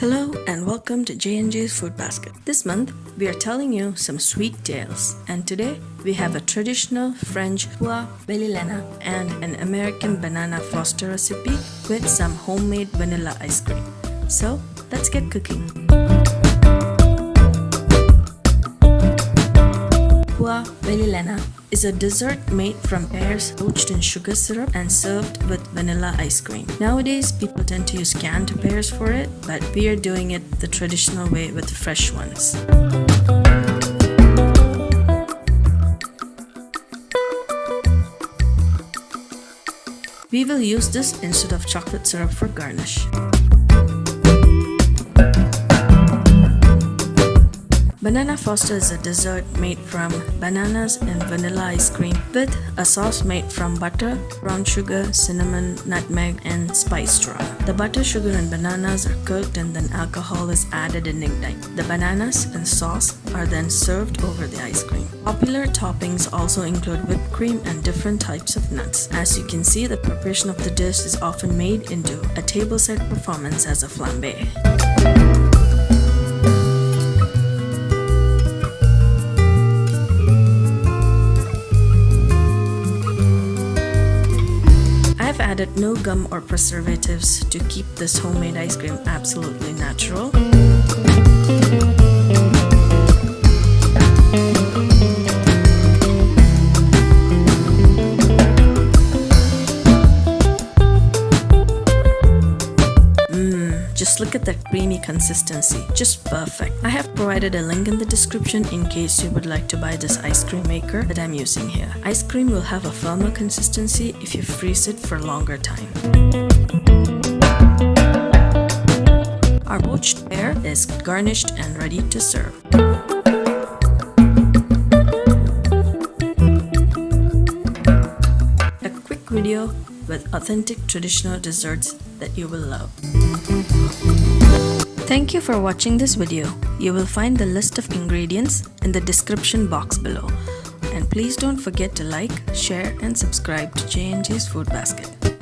Hello and welcome to J&J's Food Basket. This month we are telling you some sweet tales, and today we have a traditional French Poire Belle Hélène and an American banana Foster recipe with some homemade vanilla ice cream. So let's get cooking. Poire Belle Hélène is a dessert made from pears poached in sugar syrup and served with vanilla ice cream. Nowadays, people tend to use canned pears for it, but we are doing it the traditional way with fresh ones. We will use this instead of chocolate syrup for garnish. Banana Foster is a dessert made from bananas and vanilla ice cream with a sauce made from butter, brown sugar, cinnamon, nutmeg, and spice straw. The butter, sugar, and bananas are cooked and then alcohol is added and ignited. The bananas and sauce are then served over the ice cream. Popular toppings also include whipped cream and different types of nuts. As you can see, the preparation of the dish is often made into a table set performance as a flambé. I've added no gum or preservatives to keep this homemade ice cream absolutely natural. Just look at that creamy consistency, just perfect. I have provided a link in the description in case you would like to buy this ice cream maker that I'm using here. Ice cream will have a firmer consistency if you freeze it for a longer time. Our poached pear is garnished and ready to serve. A quick video with authentic traditional desserts that you will love. Thank you for watching this video. You will find the list of ingredients in the description box below. And please don't forget to like, share, and subscribe to J&J's Food Basket.